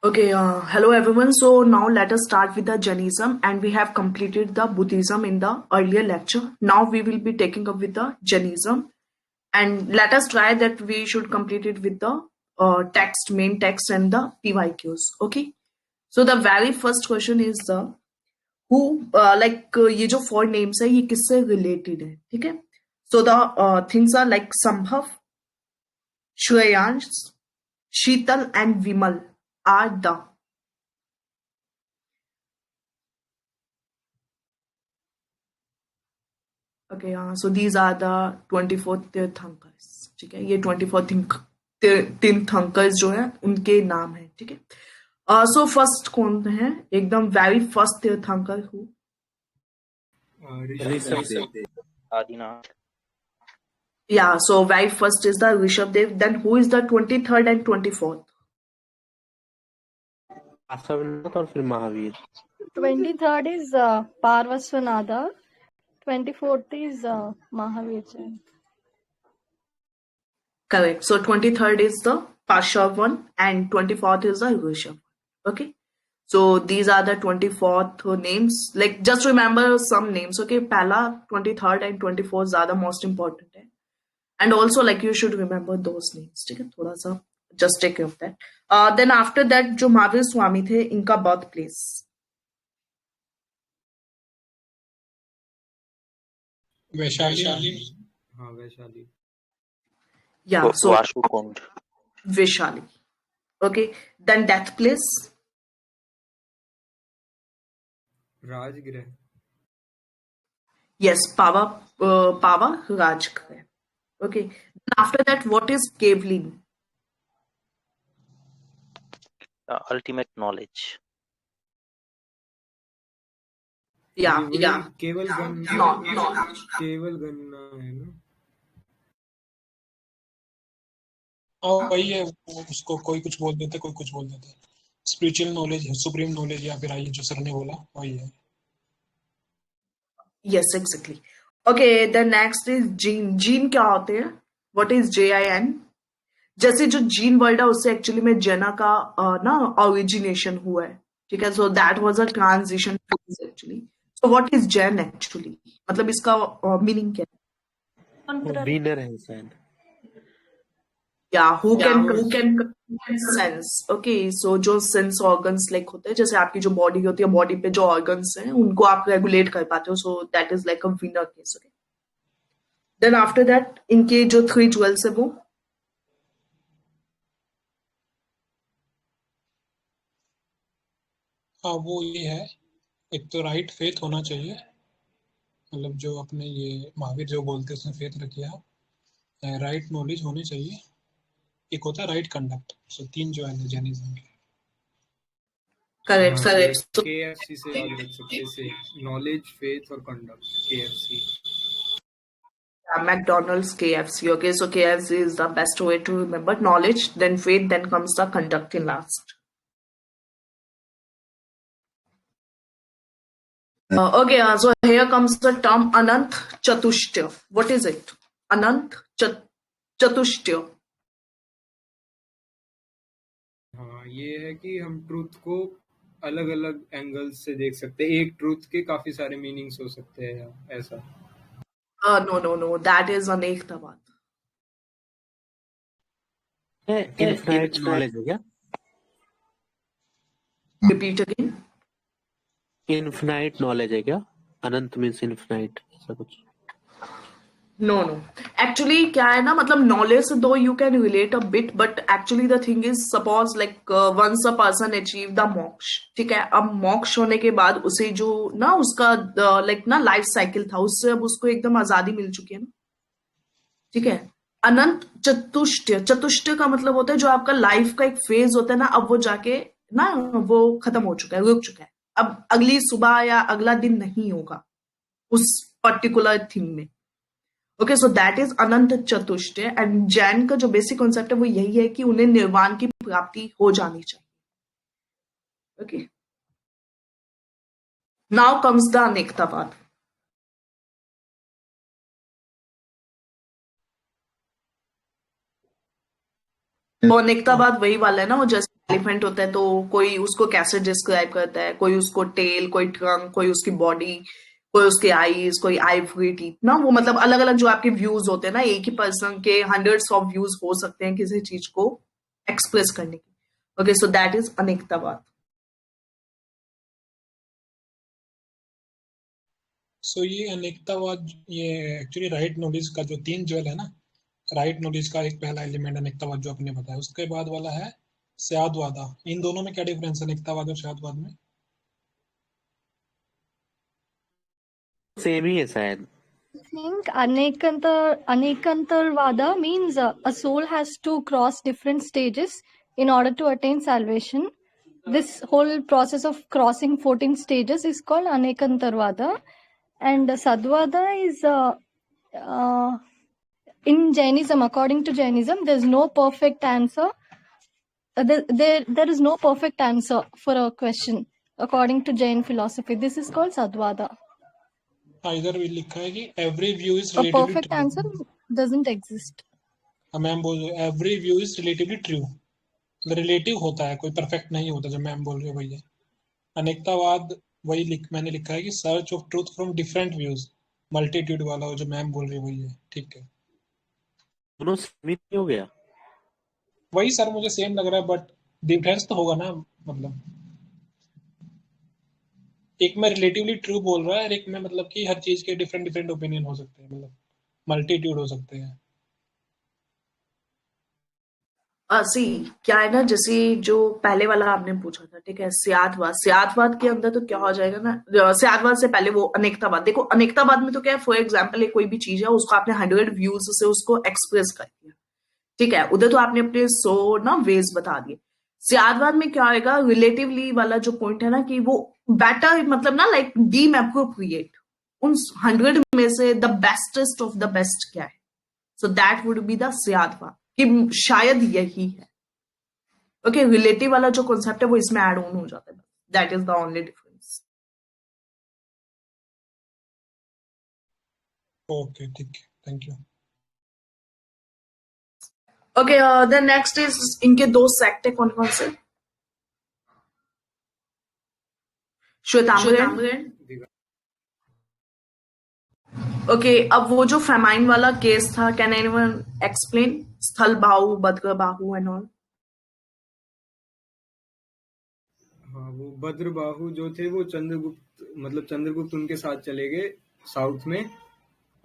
Okay, hello everyone. So now let us start with the Jainism, and we have completed the Buddhism in the earlier lecture. Now we will be taking up with the Jainism, and let us try that we should complete it with the text, main text, and the PYQs. Okay. So the very first question is the who ये जो four names है ये किससे related है, ठीक है? So the things are like Sambhav, Shreyansh, Sheetal, and Vimal are the. Okay, so these are the 24 tirthankaras, ठीक है? ये 24 तीर्थंकर्स जो है उनके नाम है, ठीक है? सो फर्स्ट कौन है? एकदम वेरी फर्स्ट तीर्थंकर who? Rishabh Adinath. Yeah, so very first is the Rishabdev. Then who is the 23rd and 24th? Parshvanath और फिर Mahavir. 23rd is Parvasvanatha. 24th is Mahavir. Correct. So 23rd is the Parshavan and 24th is the Rishabh. Okay. So these are the 24th names. Like just remember some names. Okay. Pehla, 23rd and 24th are the most important. And also like you should remember those names. ठीक है? थोड़ा सा just take care of that. Then after that जो महावीर स्वामी थे इनका birth place. Vaishali. हाँ Vaishali. Yeah. So वाशुकुंड. Vaishali. Okay. Then death place. Rajgriha. Yes. Pava Rajgriha. Okay. Then after that what is Kevlin? Ultimate knowledge. Yeah. केवल गण. No. केवल गण है ना. वही है, उसको कोई कुछ बोल देते कोई कुछ बोल देते. स्पिरिचुअल नॉलेज, सुप्रीम नॉलेज, या फिर आइए जो सर ने बोला वही है. Yes, exactly. Okay, the next is gene. Gene क्या होते हैं? What is JIN? जैसे जो जीन वर्ड है उससे एक्चुअली में जेना का ना ओरिजिनेशन हुआ है, ठीक है? So that was a transition phase actually. So what is Jain actually? मतलब इसका मीनिंग क्या है? विनर है शायद. Yeah, who can sense. Okay, so जो सेंस ऑर्गन्स लाइक होते हैं, जैसे आपकी जो बॉडी होती है, बॉडी पे जो ऑर्गन्स हैं उनको आप रेगुलेट कर पाते हो. So that is like a winner case. Okay. Then after that इनके जो 3 ज्वेल्स है वो हाँ, वो ये है, एक तो राइट फेथ होना चाहिए, मतलब जो अपने ये महावीर जो बोलते हैं उसने फेथ रखी है. राइट नॉलेज होनी चाहिए. एक होता है राइट कंडक्ट. सो 3 जो है जैनिज्म के. करेक्ट. KFC से याद रख सकते से नॉलेज, फेथ और conduct. KFC. McDonald's, KFC. Okay, so KFC is the best way to remember knowledge, then faith, then comes the conduct in last. Okay, so here comes the term Anant Chatushtya. What is it? Anant Chatushtya. हाँ, ये है कि हम truth को अलग अलग angles से देख सकते हैं. एक ट्रूथ के काफी सारे मीनिंग्स हो सकते हैं, ऐसा. No. That is अनेकतावाद. इनफाइनाइट नॉलेज है क्या? Repeat again. इनफाइनाइट नॉलेज है क्या? अनंत मीन्स इनफाइनाइट, ऐसा कुछ. No. Actually, क्या है ना, मतलब knowledge though you can relate a bit, but actually the thing is, suppose like once a person achieve the मोक्ष, ठीक है? अब मोक्ष होने के बाद उसे जो ना उसका like ना लाइफ साइकिल था, उससे अब उसको एकदम आजादी मिल चुकी है ना, ठीक है? अनंत चतुष्टय का मतलब होता है जो आपका लाइफ का एक फेज होता है ना, अब वो जाके ना वो खत्म हो चुका है, रुक चुका है. अब अगली सुबह या अगला दिन नहीं होगा उस पर्टिकुलर थिंग में. ओके, सो दैट इज अनंत चतुष्टय. एंड जैन का जो बेसिक कॉन्सेप्ट है वो यही है कि उन्हें निर्वाण की प्राप्ति हो जानी चाहिए. ओके, नाउ कम्स द अनेकतावाद. वो अनेकतावाद वही वाला है ना, वो जैसे एलिफेंट होता है तो कोई उसको कैसे डिस्क्राइब करता है, कोई उसको टेल, कोई ट्रंक, कोई उसकी बॉडी, कोई उसके आईज, कोई आईवरी टीथ ना, वो मतलब अलग अलग जो आपके व्यूज होते हैं ना, एक ही पर्सन के हंड्रेड्स ऑफ व्यूज हो सकते हैं किसी चीज को एक्सप्रेस करने की। ओके, सो दैट इज अनेकतावाद। सो ये अनेकतावाद, ये एक्चुअली राइट नॉलेज का जो 3 ज्वेल है ना, राइट नॉलेज का एक पहला एलिमेंट अनेकतावाद जो आपने बताया, उसके बाद वाला है स्यादवादा। इन दोनों में क्या डिफरेंस है, अनेकतावाद और स्यादवाद में? सेम ही है शायद। I think Anekantarvada means a soul has to cross different stages in order to attain salvation. This whole process of crossing 14 stages is called Anekantarvada. And Sadvada is in Jainism, according to Jainism, there's no perfect answer. There is no perfect answer for a question according to Jain philosophy. This is called Sadvada. इधर भी लिखा है कि every view is A relatively perfect true. answer doesn't exist. Ma'am बोल रहे every view is relatively true, relative होता है, कोई परफेक्ट नहीं होता, जो मैम बोल रहे हो भैया। अनेकतावाद वही मैंने लिखा है कि search of truth from different views, multitude वाला जो मैम बोल रही है वही है। ठीक है, दोनों सेम ही नहीं हो गया? वही सर मुझे सेम लग रहा है, बट डिफरेंस तो होगा ना। मतलब एक में रिलेटिवली ट्रू बोल रहा है और एक में मतलब कि हर चीज के डिफरेंट डिफरेंट ओपिनियन हो सकते हैं, मतलब मल्टीट्यूड हो सकते हैं। सी क्या है ना, जैसे जो पहले वाला आपने पूछा था, ठीक है, सियादवाद के अंदर तो क्या हो जाएगा ना, सियादवाद से पहले वो अनेकतावाद। देखो अनेकतावाद में तो क्या है, फॉर एग्जाम्पल एक कोई भी चीज है उसको आपने 100 व्यूज से उसको एक्सप्रेस कर दिया, ठीक है, उधर तो आपने अपने 100 ना वेज बता दिए। सियादवाद में क्या होगा, रिलेटिवली वाला जो पॉइंट है ना, कि वो बेटर मतलब ना, लाइक डीम अप्रोप्रिएट उन 100 में से the bestest of the best क्या है। So that would be the सियादवाद, कि शायद यही है। ओके, रिलेटिव वाला जो कॉन्सेप्ट है वो इसमें ऐड ऑन हो जाता है, that is the only difference. Okay ठीक है, thank you. Okay, then next is इनके 2 सेक्ट है, कौन कौन से? श्वेतांबरण। ओके, अब वो जो फेमाइन वाला केस था, कैन एनीवन एक्सप्लेन? स्थल बाहु, भद्र बाहु एंड ऑल। हाँ, वो भद्रबाहु जो थे वो चंद्रगुप्त उनके साथ चले गए साउथ में,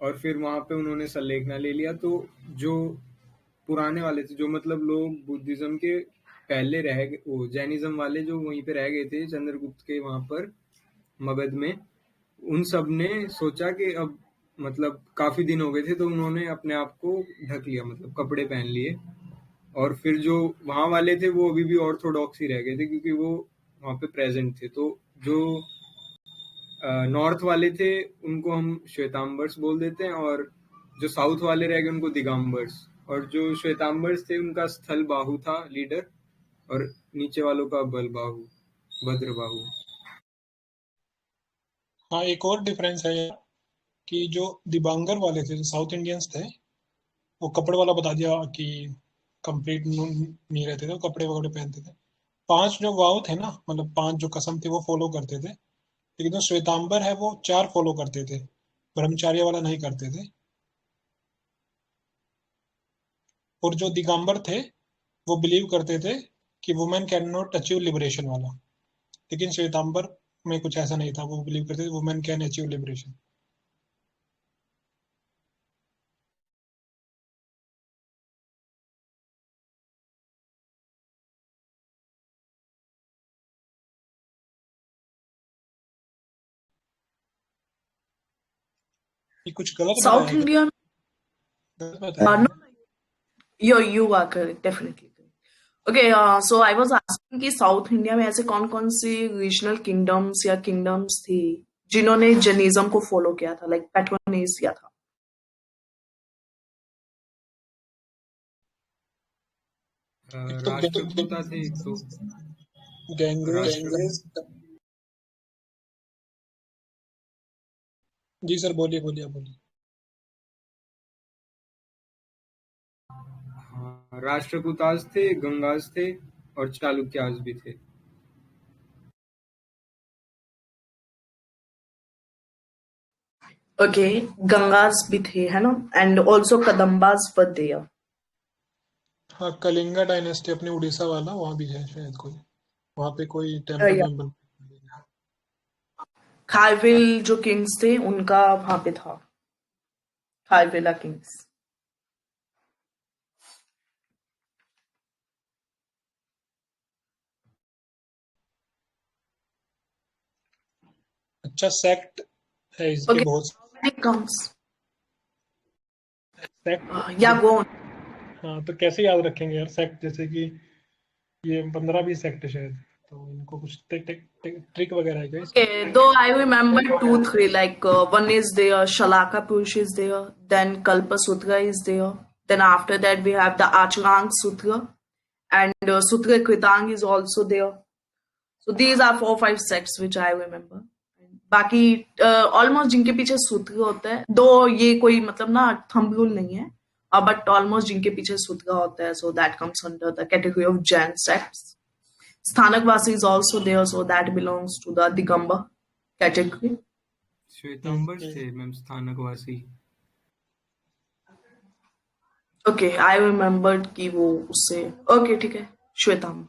और फिर वहां पे उन्होंने सल्लेखना ले लिया। तो जो पुराने वाले थे, जो मतलब लोग बुद्धिज्म के पहले रह गए, वो जैनिज्म वाले जो वहीं पे रह गए थे चंद्रगुप्त के वहां पर मगध में, उन सब ने सोचा कि अब मतलब काफी दिन हो गए थे, तो उन्होंने अपने आप को ढक लिया, मतलब कपड़े पहन लिए। और फिर जो वहां वाले थे वो अभी भी ऑर्थोडॉक्स ही रह गए थे, क्योंकि वो वहां पे प्रेजेंट थे। तो जो नॉर्थ वाले थे उनको हम श्वेतांबर्स बोल देते हैं, और जो साउथ वाले रह गए उनको दिगंबर्स। और जो श्वेतांबर्स थे उनका स्थल बाहु था लीडर, और नीचे वालों का बल बाहु, भद्रबाहु। हाँ, एक और डिफरेंस है कि जो दिबांगर वाले थे, जो साउथ इंडियंस थे, वो कपड़े वाला बता दिया कि कंप्लीट नहीं रहते थे, वो कपड़े वगैरह पहनते थे। 5 जो वाव थे ना, मतलब 5 जो कसम थे वो फॉलो करते थे, लेकिन जो श्वेतांबर है वो 4 फॉलो करते थे, ब्रह्मचार्य वाला नहीं करते थे। और जो दिगंबर थे वो बिलीव करते थे कि वुमेन कैन नॉट अचीव लिबरेशन वाला, लेकिन श्वेतांबर में कुछ ऐसा नहीं था, वो बिलीव करते थे वुमेन कैन अचीव लिबरेशन। ये कुछ गलत बताया साउथ है क्या? इंडियन, गलत बताया है? no, you are correct, definitely correct. Okay, so I was asking कि साउथ इंडिया में ऐसे कौन कौन सी रीजनल किंगडम्स या किंगडम्स थी जिन्होंने जैनिज्म को फॉलो किया था, लाइक पैट्रोनाइज किया था? एक तो राष्ट्रकूटा थे, एक तो गैंग्रेस। जी सर, बोलिए बोलिए बोलिए। राष्ट्रकूटास थे, गंगास थे, और चालुक्यास भी थे। ओके, गंगास भी थे, है ना, and also Kadambas were there. हाँ, कलिंगा डायनेस्टी अपनी उड़ीसा वाला, वहाँ भी है शायद कोई, वहाँ पे कोई टेम्पल या वेम्पल। खारवेल जो किंग्स थे उनका वहां पे था, खारवेला किंग्स। अच्छा, सेक्ट है इसके ओके, बहुत काउंट्स, सेक्ट। या गो ऑन। हाँ, तो कैसे याद रखेंगे यार सेक्ट, जैसे कि ये 15-20 सेक्ट है शायद, तो इनको कुछ ट्रिक वगैरह है क्या इसमें? Okay, though I remember two, three, like one is there, Shalaka Purush is there, then Kalpa Sutra is there, then after that we have the Acharang Sutra, and Sutra Kritang is also there. So these are 4-5 sects which I remember. बाकी almost जिनके पीछे सूत्र होता है, दो ये कोई मतलब ना थंब रूल नहीं है, बट ऑलमोस्ट जिनके पीछे सूत्र होता है, so that comes under the category of Jain sects. Sthanakvasi is also there, so that belongs to the Digambar category. Shwetambar थे ma'am Sthanakvasi. Okay, I remembered कि वो उससे, okay ठीक है, श्वेतांबर.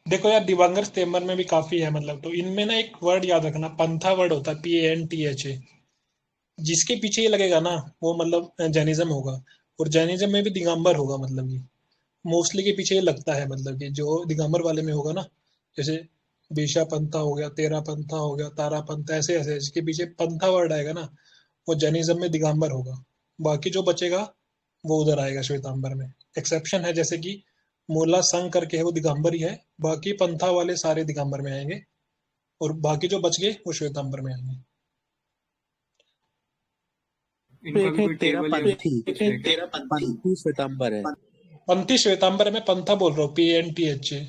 देखो यार, दिवंगर स्तेम्बर में भी काफी है, मतलब तो इनमें ना एक वर्ड याद रखना, पंथा वर्ड होता है, PANTHA। जिसके पीछे ये लगेगा ना, वो मतलब जैनिज्म होगा, और जैनिज्म में भी दिगंबर होगा, मतलब ये मोस्टली के पीछे ये लगता है, मतलब कि जो दिगंबर वाले में होगा ना, जैसे बीशा पंथा हो गया, तेरा पंथा हो गया, तारा पंथा, ऐसे ऐसे जिसके पीछे पंथा वर्ड आएगा ना, वो जैनिज्म में दिगंबर होगा। बाकी जो बचेगा वो उधर आएगा श्वेतांबर में। एक्सेप्शन है, जैसे कि मूला संघ करके है, वो दिगंबर ही है, बाकी पंथा वाले सारे दिगंबर में आएंगे, और बाकी जो बच गए वो श्वेतांबर में आएंगे। इनका एक भी है कोई तेरा टेबल या पंथी, कुछ है क्या? पंथी श्वेतांबर है। पंथी श्वेतांबर है, मैं पंथा बोल रहा हूँ, PANTHA।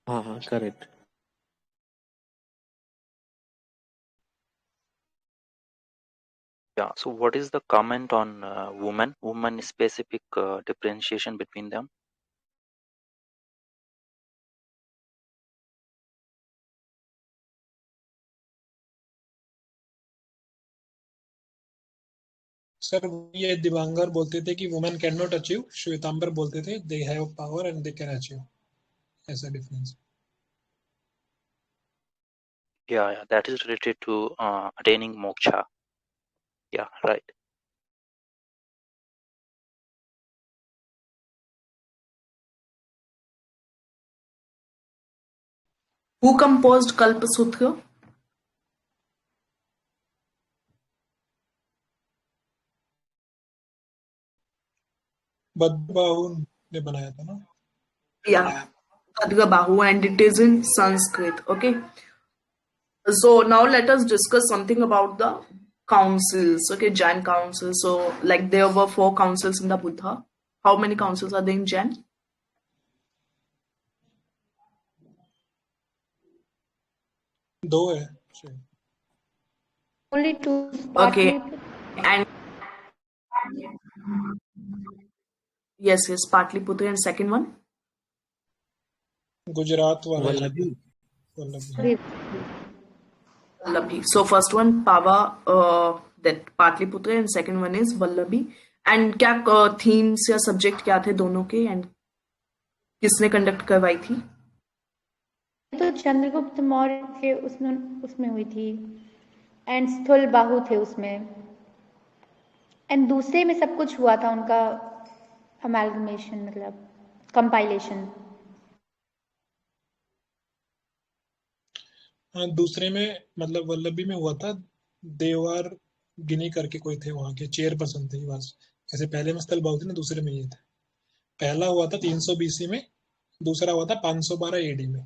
हाँ हाँ, correct. Yeah, so what is the comment on women specific differentiation between them? सर, ये दिवांगर बोलते थे कि वुमेन कैन नॉट अचीव, श्वेतांबर बोलते थे they have power and they can achieve, ऐसा difference. Yeah, that is related to attaining moksha. Yeah, right. Who composed Kalpa Sutra? बद्रबाहु ने बनाया था ना। Yeah, Bhadrabahu, and it is in Sanskrit. Okay, so now let us discuss something about the councils. Okay, Jain councils. So like there were 4 councils in the Buddha. How many councils are there in Jain? 2 है शायद। Only two. Okay, Partly and yes, Patliputra, and second one. Gujarat वाला Vallabhi. Vallabhi. Vallabhi. So first one Pava, that Patliputra, and second one is Vallabhi. And क्या themes या subject क्या थे दोनों के, and किसने conduct करवाई थी? तो चंद्रगुप्त मौर्य के उसमें उसमें हुई थी, एंड स्थूल बाहु थे उसमें, एंड दूसरे में सब कुछ हुआ था उनका अमेलगमेशन, मतलब कंपाइलेशन। हाँ, दूसरे में मतलब वल्लभी में हुआ था, देवार गिनी करके कोई थे, वहां के चेयरपर्सन थे बस। जैसे पहले में स्थल बाहु थे ना, दूसरे में ये थे। पहला हुआ था 300 BC में, दूसरा हुआ था 512 AD में।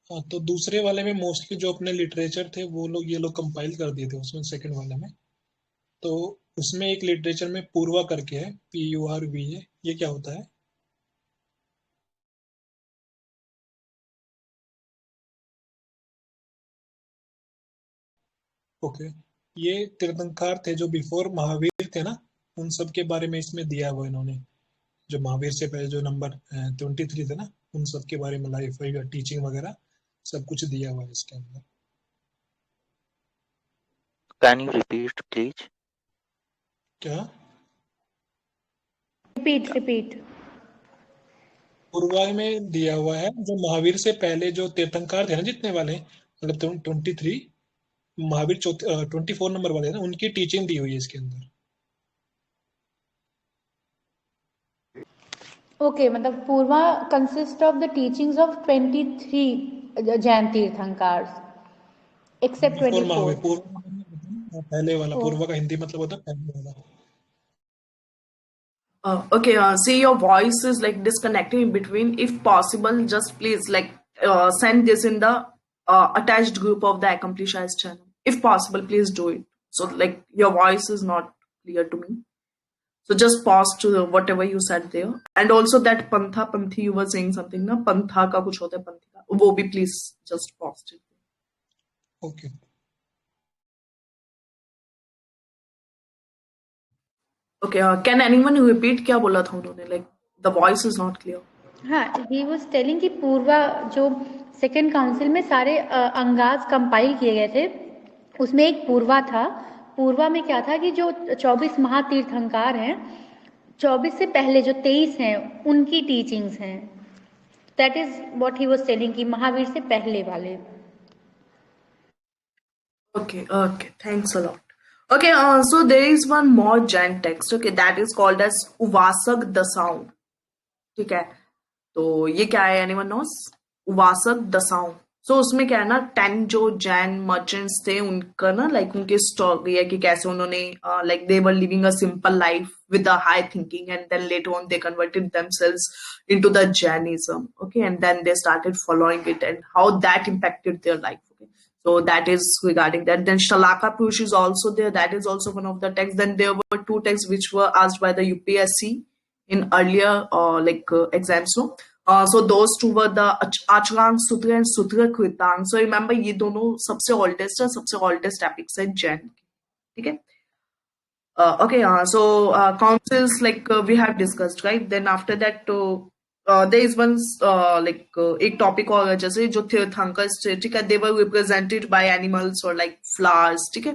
हाँ, तो दूसरे वाले में मोस्टली जो अपने लिटरेचर थे वो लोग, ये लोग कंपाइल कर दिए थे उसमें, सेकंड वाले में। तो उसमें एक लिटरेचर में पूर्वा करके है, PURVA, ये क्या होता है? ओके, ये तीर्थंकर थे जो बिफोर महावीर थे ना, उन सब के बारे में इसमें दिया हुआ इन्होंने, जो महावीर से पहले जो नंबर 23 थे ना, उन सब के बारे में लाइफ टीचिंग वगैरह सब कुछ दिया हुआ है इसके अंदर। Can you repeat, please? क्या? रिपीट। पूर्वा में दिया हुआ है जो महावीर से पहले जो तीर्थंकर थे ना, जितने वाले, मतलब 23, महावीर 24 नंबर वाले ना, उनकी टीचिंग दी हुई है इसके अंदर। ओके, मतलब Purva consist of the teachings of 23 Jain Tirthankars except 24 Mahavir, 24। पूर्व पहले वाला, पूर्व का हिंदी मतलब होता है पहले वाला। Okay, see, your voice is like disconnecting in between. If possible, just please like send this in the attached group of the Accomplish Eyes channel. If possible, please do it. So like your voice is not clear to me. So just pause to whatever you said there. And also that Panthi, you were saying something, na? Pantha ka kuch hota hai, Panthi ka. वो भी please just pause it. Okay, Okay, can anyone repeat क्या बोला था उन्होंने? Like the voice is not clear. हाँ, he was telling कि पूर्वा जो second council में सारे अंगाज कंपाइल किए गए थे, उसमें एक पूर्वा था। पूर्वा में क्या था कि जो 24 महातीर्थंकार हैं, 24 से पहले जो 23 हैं, उनकी टीचिंग्स हैं। That is what he was telling कि महावीर से पहले वाले। Okay, thanks a lot. Okay, so there is one more Jain text, okay, that is called as Uvasak Dasau. ठीक है, तो ये क्या है? anyone knows? उवासक दसाओं। सो उसमें क्या है ना, 10 जो जैन मर्चेंट्स थे उनका ना, लाइक उनकी स्टोरी है कि कैसे उन्होंने like they were living a simple life with a high thinking, and then later on they converted themselves into the Jainism, okay, and then they started following it and how that impacted their life. So that is regarding that. Then Shalaka Purush is also there. That is also one of the texts. Then there were 2 texts which were asked by the UPSC in earlier exams. No, so those 2 were the Acharang Sutra and Sutra Kritang. So remember, ये दोनों सबसे oldest epics है जैन की. ठीक है. Okay. So councils like we have discussed, right? Then after that. There is one एक topic और जैसे जो तीर्थंकर्स थे, ठीक है, they were represented by animals or like flowers, ठीक है.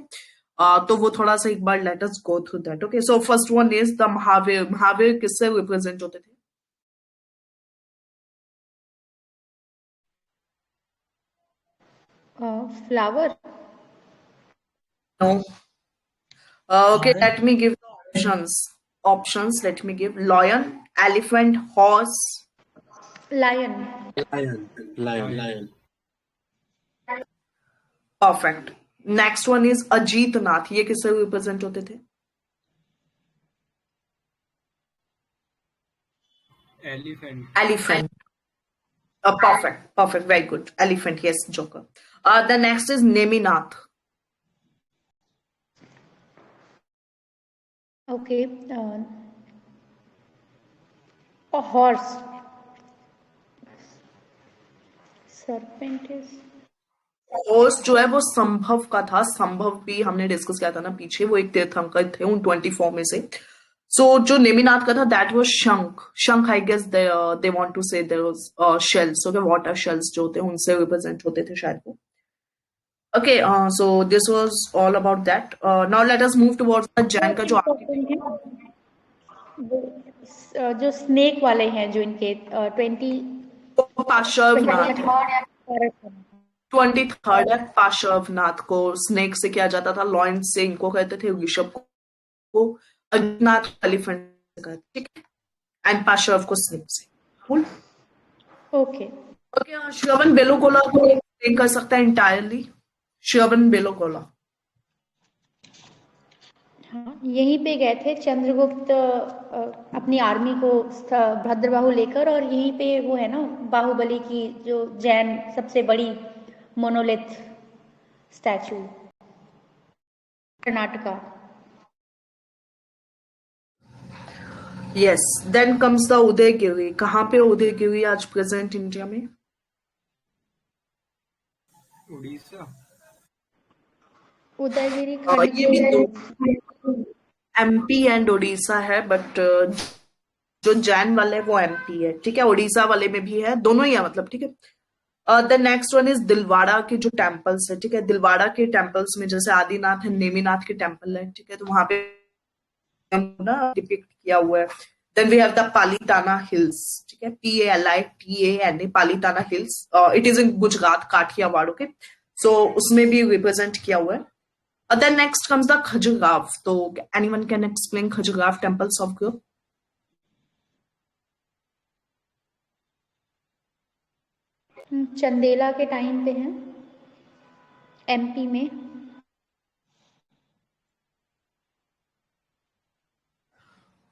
तो वो थोड़ा सा एक बार let us go through that. Okay, so first one is the Mahavir. Mahavir किससे represent होते थे? Flower? No. Okay, let me give the options. Let me give lion, elephant, horse. Lion. Perfect. Next one is Ajitnath. ये किससे represent होते थे? Elephant. Perfect. Very good. Elephant. Yes, Joker. The next is Neminath. Okay. A horse. Serpent is. horse जो है वो संभव का था. संभव भी हमने डिस्कस किया था ना पीछे. वो एक तीर्थंकर थे उन 24 में से. So जो नेमिनाथ का था, that was शंख. I guess they want to say there was shells. Okay, water shells जो होते हैं उनसे represent होते थे शायद वो. Okay, so this was all about that. Now let us move towards the Jain का जो जो स्नेक वाले हैं जो इनके 23rd है पार्श्वनाथ को स्नेक से किया जाता था. लॉयन से इनको कहते थे. ऋषभ को अजनाथ एलिफेंट से कहते, ठीक है, एंड पार्श्व को स्नेक से. कूल. ओके. श्रवण बेलोगोला को एक्सप्लेन कर सकता है इंटायरली? श्रवण बेलोगोला. हाँ, यहीं पे गए थे चंद्रगुप्त अपनी आर्मी को भद्रबाहु लेकर, और यहीं पे वो है ना बाहुबली की जो जैन सबसे बड़ी monolith statue, Karnataka. Yes, then comes the Udayagiri. कहाँ पे उदयगिरी आज प्रेजेंट इंडिया में? उड़ीसा. उदयगिरी ये खंडपुर भी दो एमपी एंड उड़ीसा है, बट जो जैन वाले वो एमपी है, ठीक है। उड़ीसा वाले में भी है, दोनों ही है मतलब, ठीक है। The next one is Dilwara के जो टेम्पल्स है, ठीक है। दिलवाड़ा के टेम्पल्स में जैसे आदिनाथ है, नेमिनाथ के टेम्पल है, ठीक है, तो वहां पे ना डिपिक्ट किया हुआ है। Then we have the Palitana hills, ठीक है, PALITANA Palitana hills. It is in Gujarat, Kathiawar, okay. So उसमें भी रिप्रेजेंट किया हुआ है। Then next comes the Khajuraho. So anyone can explain Khajuraho temples of Guru? Chandela के टाइम पे हैं, MP में।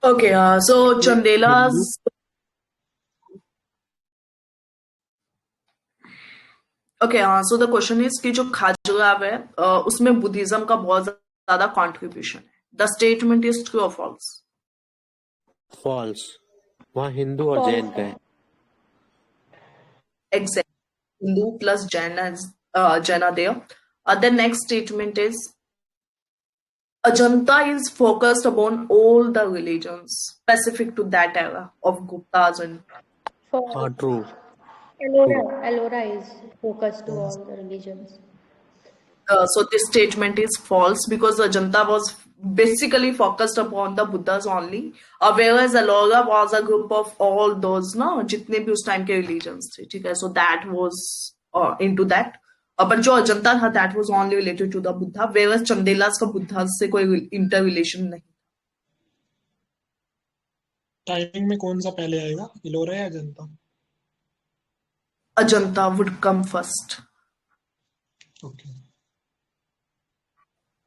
Okay, so Chandela's. Okay, so the question is कि जो Khajuraho है, उसमें बुद्धिज्म का बहुत ज्यादा कंट्रीब्यूशन है। The statement is true or false? False. वहाँ हिंदू और False जैन का है। है। Exactly. Hindu plus Jaina is Jaina there. The next statement is Ajanta is focused upon all the religions specific to that era of Guptas and. हाँ False. True. Ellora is focused to all the religions. So this statement is false because Ajanta was basically focused upon the Buddhas only, whereas Ellora was a group of all those, no, जितने भी उस time के religions थे, ठीक है, so that was into that. But जो अजंता था that was only related to the Buddha, whereas Chandela's का बुद्धा से कोई inter relation नहीं। टाइमिंग में कौन सा पहले आएगा, इलोरा या Ajanta? Ajanta would come first. Okay.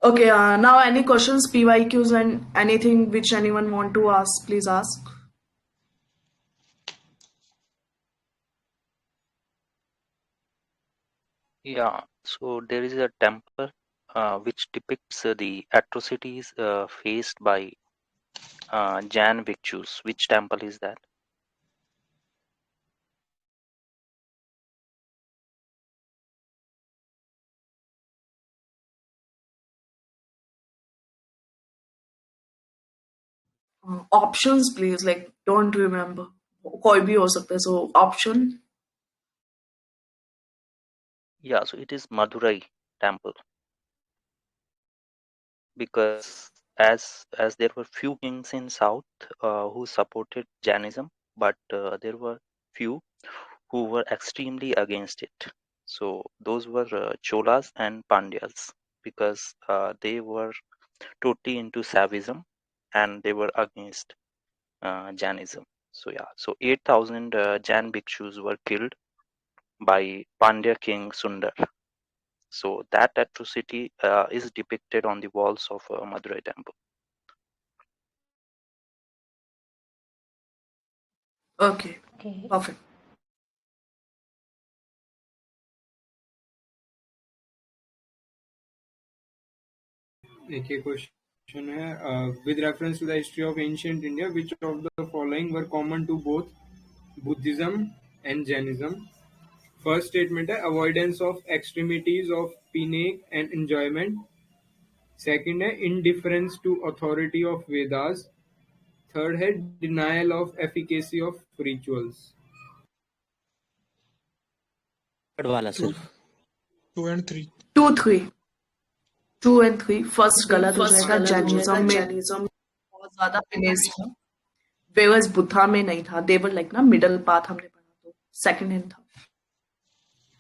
Okay, now any questions, PYQs and anything which anyone want to ask, please ask. Yeah, so there is a temple which depicts the atrocities faced by Jan Bhikshus. Which temple is that? Options please, like don't remember. कोई भी हो सकता है, so option. Yeah, so it is Madurai temple, because as there were few kings in south who supported Jainism, but there were few who were extremely against it. So those were Cholas and Pandyas, because they were totally into Saivism and they were against Jainism. So yeah, so 8,000 Jain bhikshus were killed by Pandya king Sundar. So that atrocity is depicted on the walls of Madurai temple. Okay, Okay. perfect. एक ये question है, with reference to the history of ancient India which of the following were common to both Buddhism and Jainism? First statement है avoidance of extremities of penance and enjoyment. Second है indifference to authority of Vedas. Third है denial of efficacy of rituals. Third वाला सिर्फ। 2 and 3। 2, 3, 2 and 3 first गलत हो जाएगा। Jainism में बहुत ज्यादा फिनेस था, whereas बुद्धा में नहीं था। they were like ना मिडल पाथ हमने पढ़ा, तो सेकंड एंड था।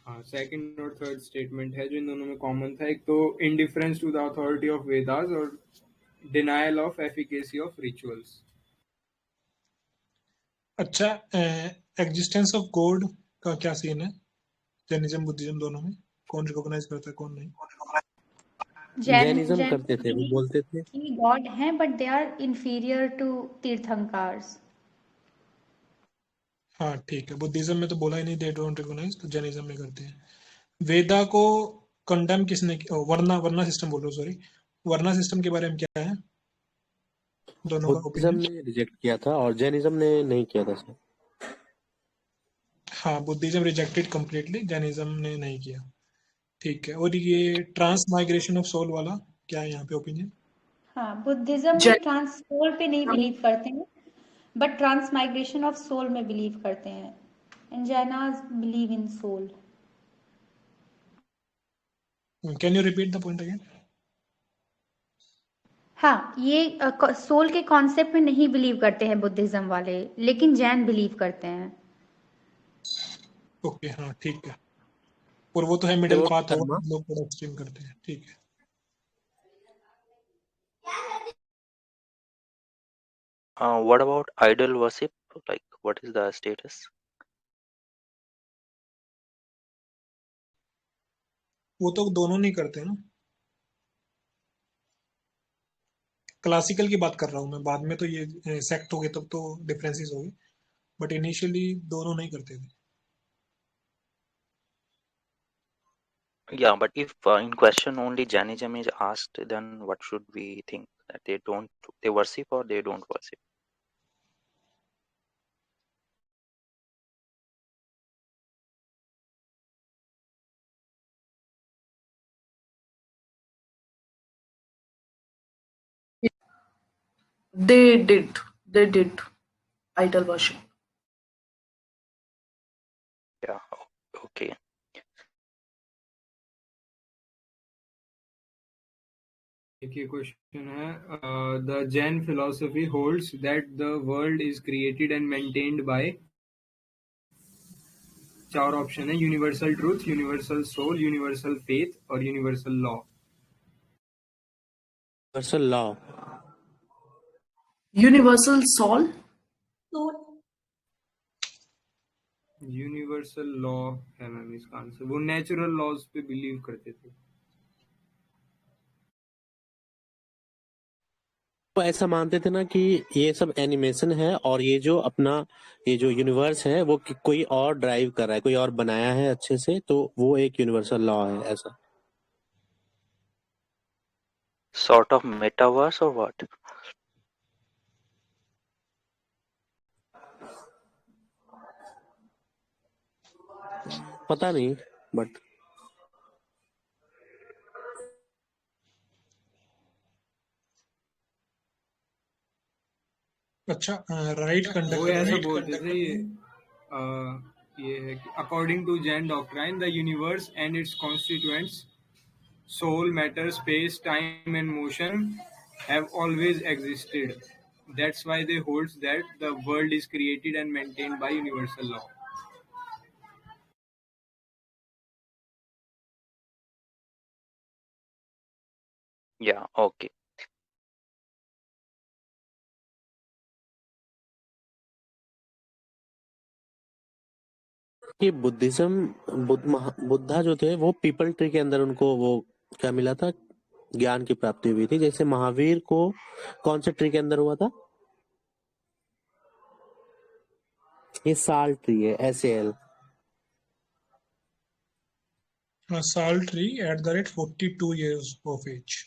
हाँ, सेकंड और थर्ड स्टेटमेंट है जो इन दोनों में कॉमन था, एक तो indifference to the authority of Vedas और denial of efficacy of rituals. अच्छा, एग्जिस्टेंस ऑफ गॉड का क्या सीन है जैनिज्म बुद्धिज्म दोनों में? कौन रिकॉग्नाइज करता है, कौन नहीं? जैनिज्म करते थे, वो बोलते थे कि गॉड हैं but they are inferior to Tirthankars. हाँ ठीक है, बुद्धिज्म में तो बोला ही नहीं दे डोंट रिकॉग्नाइज, तो जैनिज्म में करते हैं। वेदा को कंडेम किसने किया? वर्ना सिस्टम बोल रहा हूँ, सॉरी, वर्ना सिस्टम के बारे में क्या है दोनों का बुद्धिज्म ओपिनियन? ने रिजेक्ट किया था और जैनिज्म ने नहीं किया था सर। हाँ, बुद्धिज्म रिजेक्टेड कंप्लीटली, जैनिज्म ने नहीं किया। ठीक है। और ये ट्रांस माइग्रेशन ऑफ सोल वाला क्या है यहाँ पे ओपिनियन? हाँ, बुद्धिज्म जैन में ट्रांस सोल पे नहीं बिलीव करते हैं, but transmigration of soul में बिलीव करते हैं, and Jainas believe in soul. Can you repeat the point again? हाँ, ये सोल के कॉन्सेप्ट में नहीं बिलीव करते हैं बुद्धिज्म वाले, लेकिन जैन बिलीव करते हैं। ओके, हाँ ठीक है। और वो तो है ये मिडिल वो पाथ होगा, कर्मा लोग थोड़ा एक्सट्रीम करते हैं। ठीक है। What about idol worship? Like, what is the status? वो तो दोनों नहीं करते ना। क्लासिकल की बात कर रहा हूँ मैं, बाद में तो ये सेक्ट हो गए तब तो डिफरेंसेस हो गए, बट इनिशियली दोनों नहीं करते थे। Yeah, but if in question only Jainism is asked, then what should we think? That they worship or they don't worship? they did idol worship. Yeah, okay. एक ये क्वेश्चन है, the Jain philosophy holds that the world is created and maintained by, चार option है, universal truth, universal soul, universal faith और universal law. Universal law. Universal soul. Universal law है ma'am इसका answer. वो natural laws पे believe करते थे। वो ऐसा मानते थे ना कि ये सब एनिमेशन है और ये जो अपना ये जो यूनिवर्स है वो कोई और ड्राइव कर रहा है, कोई और बनाया है अच्छे से, तो वो एक यूनिवर्सल लॉ है ऐसा। Sort of metaverse or what? पता नहीं, बट अच्छा, राइट वो कंडक्ट ऐसा बोलते थे, ये है कि according to Jain doctrine the universe and its constituents soul, matter, space, time and motion have always existed. That's why they hold that the world is created and maintained by universal law. Yeah, okay. ये बुद्धा जो थे वो people tree के अंदर उनको वो क्या मिला था, ज्ञान की प्राप्ति हुई थी। जैसे महावीर को कौन से ट्री के अंदर हुआ था? ये साल ट्री है, SAL। साल tree at the rate 42 years of age।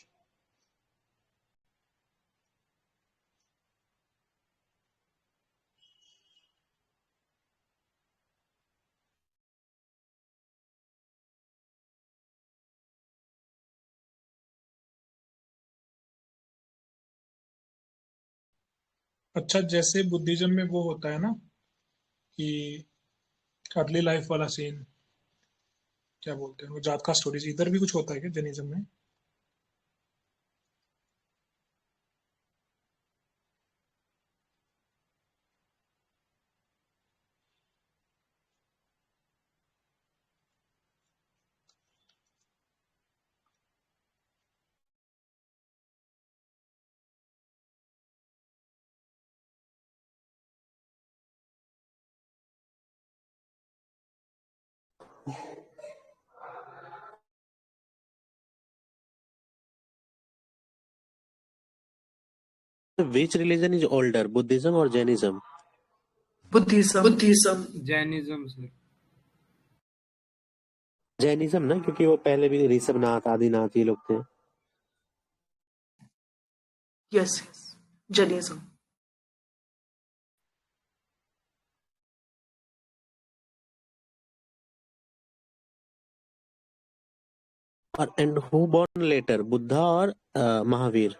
अच्छा, जैसे बुद्धिज्म में वो होता है ना कि अर्ली लाइफ वाला सीन, क्या बोलते हैं वो, जात का स्टोरीज, इधर भी कुछ होता है क्या जैनिज्म में? Which religion is older, Buddhism or Jainism? Buddhism. Jainism से। जैनिज्म ना, क्योंकि वो पहले भी ऋषभनाथ आदिनाथ ये लोग थे। Yes, Jainism. और and who born later, Buddha और महावीर?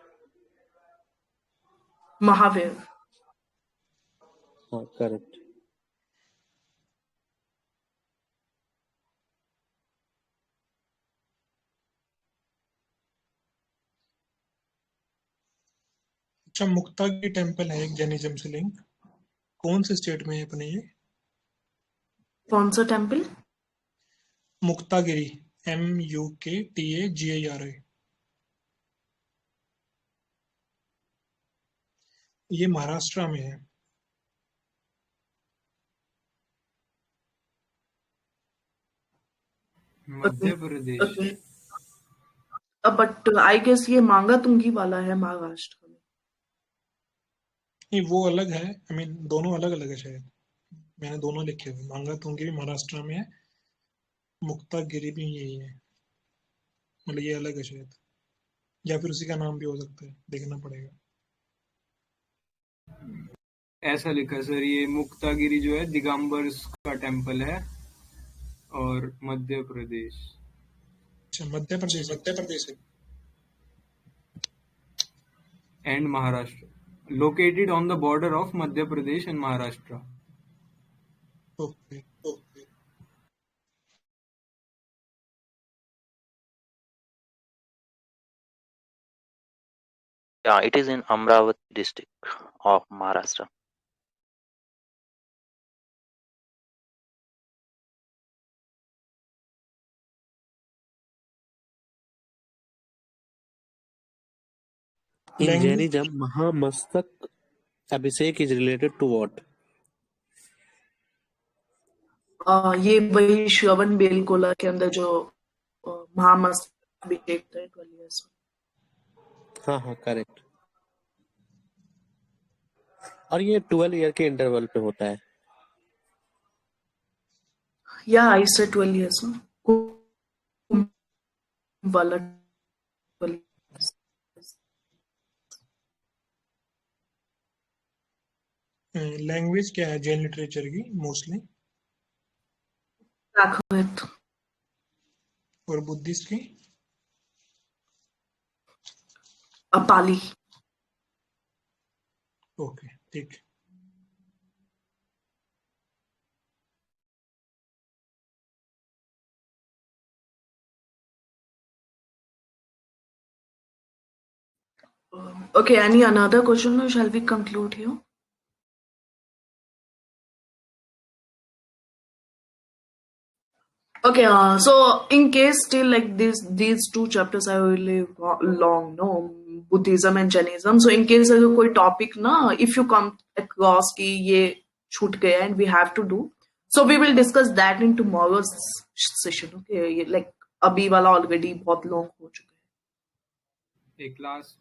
Mahavir. हाँ करेक्ट। अच्छा, मुक्तागिरी टेम्पल है एक जैनिज्म से लिंक, कौन से स्टेट में है अपने ये? कौन सा टेम्पल? मुक्तागिरी, MUKTAGIRI, ये महाराष्ट्र में है। Madhya Pradesh. Okay. But I guess ये मांगा तुंगी वाला है महाराष्ट्र में। नहीं, वो अलग है, आई मीन दोनों अलग अलग है शायद, मैंने दोनों लिखे हुए, मांगा तुंगी भी महाराष्ट्र में है, मुक्तागिरी भी यही है, मतलब ये अलग है शायद, या फिर उसी का नाम भी हो सकता है, देखना पड़ेगा। ऐसा लिखा है सर, ये मुक्तागिरी जो है दिगंबर का टेम्पल है और मध्य प्रदेश। अच्छा, मध्य प्रदेश है। And Maharashtra, located on the border of Madhya Pradesh and Maharashtra. Okay. Yeah, it is in Amravati district of Maharashtra. In Language? Jainism, Mahamastak Abhishek is related to what? ये वही श्रवण बेलगोला के अंदर जो महामस्तकाभिषेक था 12 years में। हाँ हाँ करेक्ट। और ये 12 ईयर के इंटरवल पे होता है। या आई से 12 years में वाला 12 years। लैंग्वेज क्या है जैन लिटरेचर की मोस्टली? प्राकृत। और बुद्धिस्ट की? पाली। ओके, ठीक। Okay, any another question or shall we conclude here? Okay, so in case still like these two chapters are really long, no, Buddhism and Jainism. So in case अगर कोई topic ना, if you come across कि ये छूट गया and we have to do, so we will discuss that in tomorrow's session. Okay, ये like अभी वाला already बहुत long हो चुका है। एक लास्ट